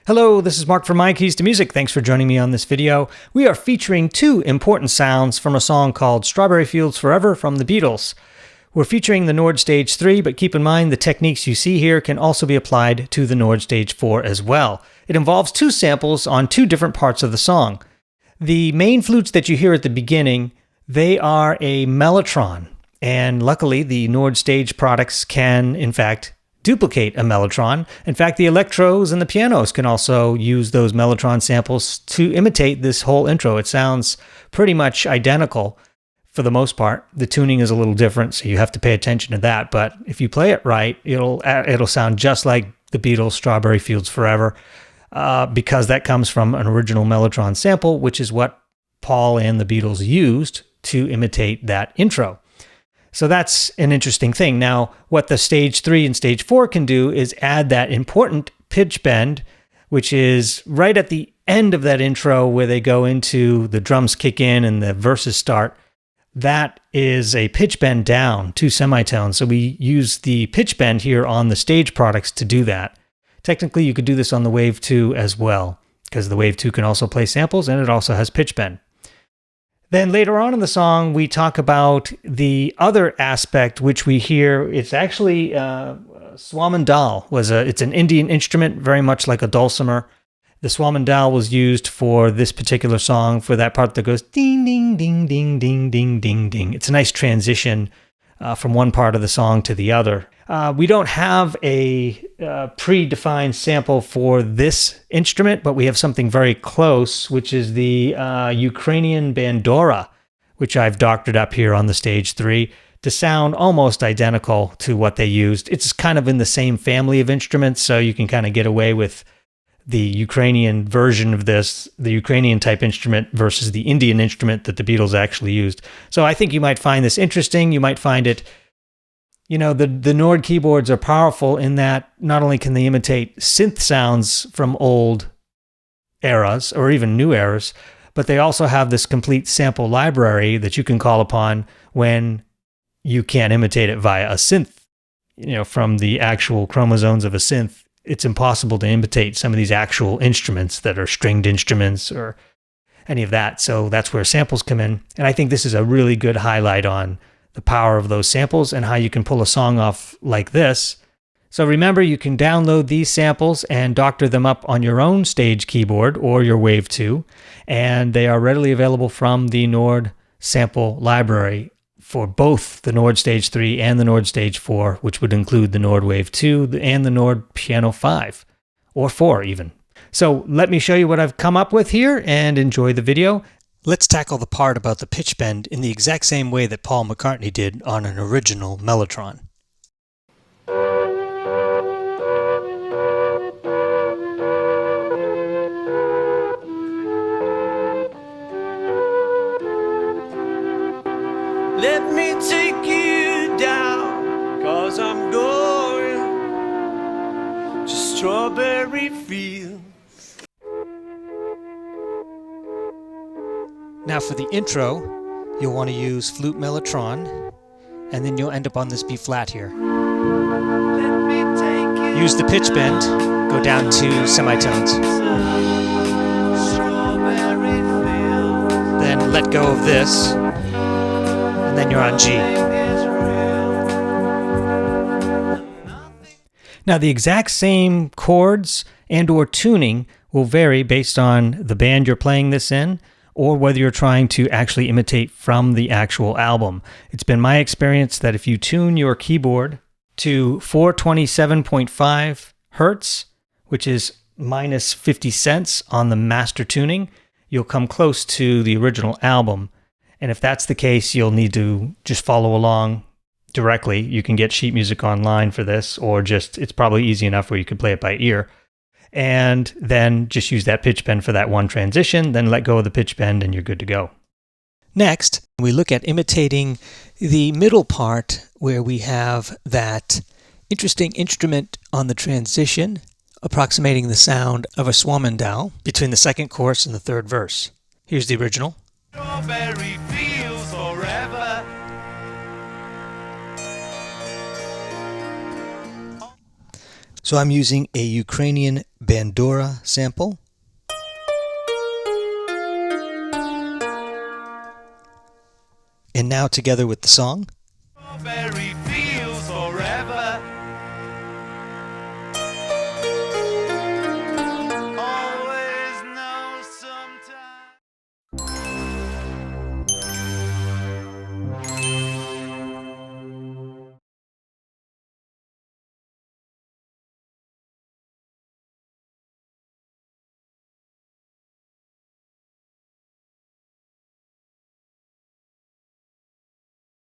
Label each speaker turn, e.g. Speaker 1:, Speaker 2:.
Speaker 1: Hello, this is Mark from My Keys to Music. Thanks for joining me on this video. We are featuring two important sounds from a song called Strawberry Fields Forever from the Beatles. We're featuring the Nord Stage 3, but keep in mind the techniques you see here can also be applied to the Nord Stage 4 as well. It involves two samples on two different parts of the song. The main flutes that you hear at the beginning, they are a mellotron, and luckily the Nord Stage products can, in fact, duplicate a mellotron. In fact, the electros and the pianos can also use those mellotron samples to imitate this whole intro. It sounds pretty much identical for the most part. The tuning is a little different, so you have to pay attention to that. But if you play it right, it'll sound just like the Beatles' Strawberry Fields Forever, because that comes from an original mellotron sample, which is what Paul and the Beatles used to imitate that intro. So that's an interesting thing. Now, what the Stage 3 and Stage 4 can do is add that important pitch bend, which is right at the end of that intro where they go into the drums kick in and the verses start. That is a pitch bend down, two semitones. So we use the pitch bend here on the Stage products to do that. Technically, you could do this on the Wave 2 as well, because the Wave 2 can also play samples and it also has pitch bend. Then later on in the song, we talk about the other aspect, which we hear. It's actually Swamandal. It's an Indian instrument, very much like a dulcimer. The Swamandal was used for this particular song for that part that goes ding, ding, ding, ding, ding, ding, ding, ding. It's a nice transition from one part of the song to the other. We don't have a predefined sample for this instrument, but we have something very close, which is the Ukrainian bandura, which I've doctored up here on the Stage 3 to sound almost identical to what they used. It's kind of in the same family of instruments, so you can kind of get away with the Ukrainian version of this, the Ukrainian type instrument versus the Indian instrument that the Beatles actually used. So I think you might find this interesting. You might find it, the Nord keyboards are powerful in that not only can they imitate synth sounds from old eras or even new eras, but they also have this complete sample library that you can call upon when you can't imitate it via a synth. From the actual chromosomes of a synth, it's impossible to imitate some of these actual instruments that are stringed instruments or any of that. So that's where samples come in. And I think this is a really good highlight on the power of those samples and how you can pull a song off like this. So remember, you can download these samples and doctor them up on your own Stage keyboard or your Wave 2, and they are readily available from the Nord sample library for both the Nord Stage 3 and the Nord Stage 4, which would include the Nord Wave 2 and the Nord Piano 5, or 4 even. So let me show you what I've come up with here and enjoy the video. Let's tackle the part about the pitch bend in the exact same way that Paul McCartney did on an original mellotron.
Speaker 2: Let me take you down, 'cause I'm going to Strawberry Fields.
Speaker 1: Now for the intro, you'll want to use flute mellotron, and then you'll end up on this B flat here. Use the pitch bend, go down to semitones. Then let go of this, and then you're on G. Now the exact same chords and or tuning will vary based on the band you're playing this in, or whether you're trying to actually imitate from the actual album. It's been my experience that if you tune your keyboard to 427.5 hertz, which is minus 50 cents on the master tuning, you'll come close to the original album. And if that's the case, you'll need to just follow along directly. You can get sheet music online for this, or it's probably easy enough where you can play it by ear. And then just use that pitch bend for that one transition, then let go of the pitch bend and you're good to go. Next, we look at imitating the middle part where we have that interesting instrument on the transition, approximating the sound of a Swamandal between the second chorus and the third verse. Here's the original.
Speaker 2: Strawberry Fields Forever.
Speaker 1: So I'm using a Ukrainian Bandura sample. And now together with the song.
Speaker 2: Strawberry fields forever.